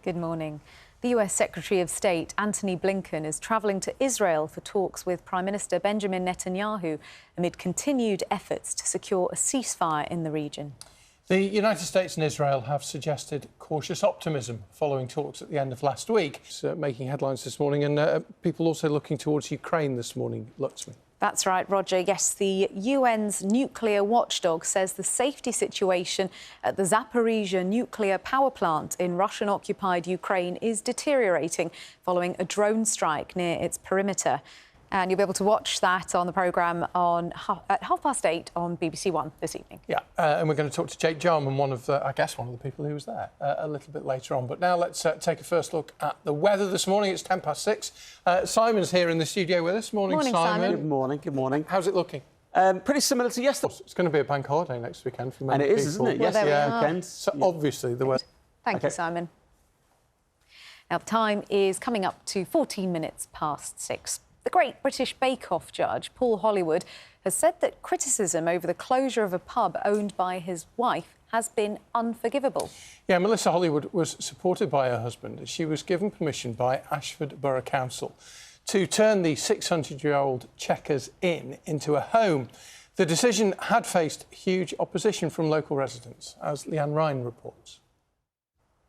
Good morning. The US Secretary of State, Antony Blinken, is travelling to Israel for talks with Prime Minister Benjamin Netanyahu amid continued efforts to secure a ceasefire in the region. The United States and Israel have suggested cautious optimism following talks at the end of last week. It's making headlines this morning, and people also looking towards Ukraine this morning, Luxmy. That's right, Roger. Yes, the UN's nuclear watchdog says the safety situation at the Zaporizhzhia nuclear power plant in Russian-occupied Ukraine is deteriorating following a drone strike near its perimeter. And you'll be able to watch that on the programme at 8:30 on BBC One this evening. Yeah, and we're going to talk to Jake Jarman, one of the people who was there, a little bit later on. But now let's take a first look at the weather this morning. It's 6:10. Simon's here in the studio with us. Morning, Simon. Good morning, good morning. How's it looking? Pretty similar to yesterday. It's going to be a bank holiday next weekend for many people. And it is, people. isn't it? Well, yes, weekend. So obviously the weather. Thank you, Simon. Now, the time is coming up to 14 minutes past 6. The Great British Bake Off judge, Paul Hollywood, has said that criticism over the closure of a pub owned by his wife has been unforgivable. Yeah, Melissa Hollywood was supported by her husband as she was given permission by Ashford Borough Council to turn the 600-year-old Checkers Inn into a home. The decision had faced huge opposition from local residents, as Leanne Ryan reports.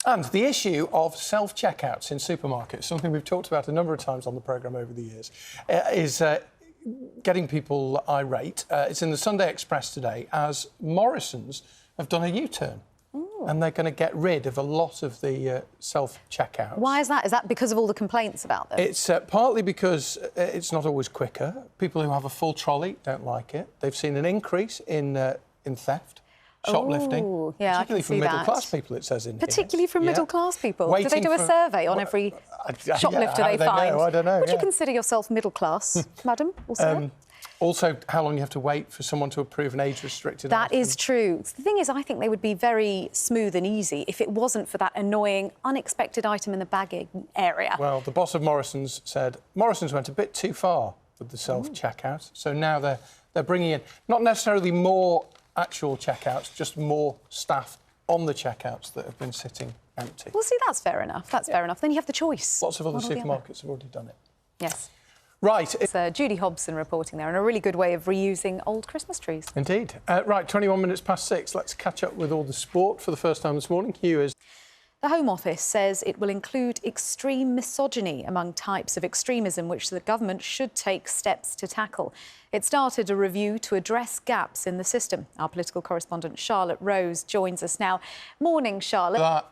And the issue of self-checkouts in supermarkets, something we've talked about a number of times on the programme over the years, is getting people irate. It's in the Sunday Express today, as Morrison's have done a U-turn. And they're going to get rid of a lot of the self-checkouts. Why is that? Is that because of all the complaints about them? It's partly because it's not always quicker. People who have a full trolley don't like it. They've seen an increase in theft. Shoplifting, particularly from middle-class people, it says in here. Particularly from middle-class people? Do they do a survey on every shoplifter they find? I don't know. Would you consider yourself middle-class, madam? Also, how long you have to wait for someone to approve an age-restricted That item. is true. The thing is, I think they would be very smooth and easy if it wasn't for that annoying, unexpected item in the bagging area. Well, the boss of Morrison's said Morrison's went a bit too far with the self-checkout, so now they're bringing in not necessarily more actual checkouts, just more staff on the checkouts that have been sitting empty. Well, see, that's fair enough. That's fair enough. Then you have the choice. Lots of other supermarkets have already done it. Yes. Right. It's Judy Hobson reporting there, and a really good way of reusing old Christmas trees. Indeed. Right, 21 minutes past 6. Let's catch up with all the sport for the first time this morning. Hugh is... The Home Office says it will include extreme misogyny among types of extremism which the government should take steps to tackle. It started a review to address gaps in the system. Our political correspondent Charlotte Rose joins us now. Morning, Charlotte.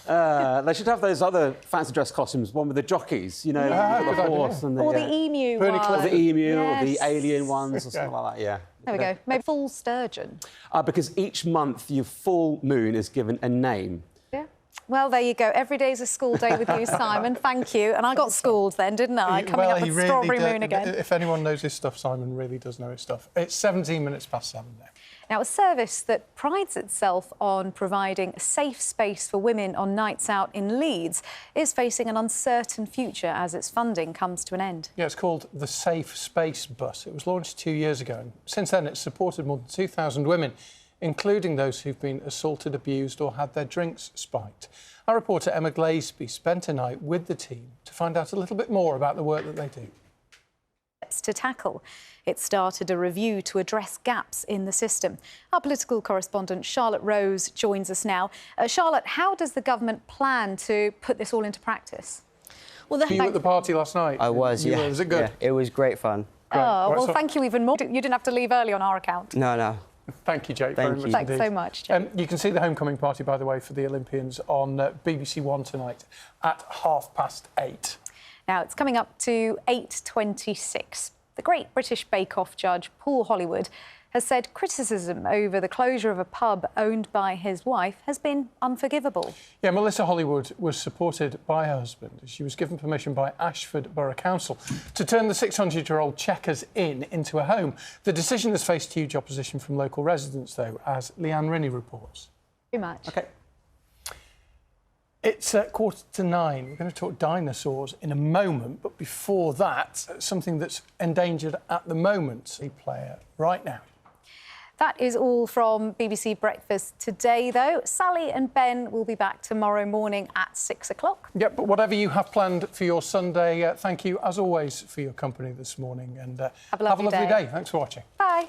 They should have those other fancy dress costumes, one with the jockeys, you know, the horse and the... Or the emu one. Or the emu, or the alien ones, or something like that, yeah. There we go. Maybe full sturgeon. Because each month your full moon is given a name. Well, there you go. Every day's a school day with you, Simon. Thank you. And I got schooled then, didn't I? Coming up with Strawberry Moon again. If anyone knows his stuff, Simon really does know his stuff. It's 17 minutes past 7 now. Now, a service that prides itself on providing a safe space for women on nights out in Leeds is facing an uncertain future as its funding comes to an end. Yeah, it's called the Safe Space Bus. It was launched 2 years ago, and since then it's supported more than 2,000 women, including those who've been assaulted, abused or had their drinks spiked. Our reporter Emma Glasby spent a night with the team to find out a little bit more about the work that they do. To tackle. It started a review to address gaps in the system. Our political correspondent Charlotte Rose joins us now. Charlotte, how does the government plan to put this all into practice? Well, were you at the party last night? I was, yeah. Was it good? Yeah, it was great fun. Great. Oh, well, thank you even more. You didn't have to leave early on our account. No. Thank you, Jake, very much. Thanks so much, Jake. You can see the homecoming party, by the way, for the Olympians on BBC One tonight at 8:30. Now, it's coming up to 8:26. The Great British Bake Off judge, Paul Hollywood, has said criticism over the closure of a pub owned by his wife has been unforgivable. Yeah, Melissa Hollywood was supported by her husband. She was given permission by Ashford Borough Council to turn the 600-year-old Checkers Inn into a home. The decision has faced huge opposition from local residents, though, as Leanne Ryan reports. Very much. OK. It's 8:45. We're going to talk dinosaurs in a moment, but before that, something that's endangered at the moment. A player right now. That is all from BBC Breakfast today, though. Sally and Ben will be back tomorrow morning at 6 o'clock. Yep, but whatever you have planned for your Sunday, thank you, as always, for your company this morning. And have a lovely day. Thanks for watching. Bye.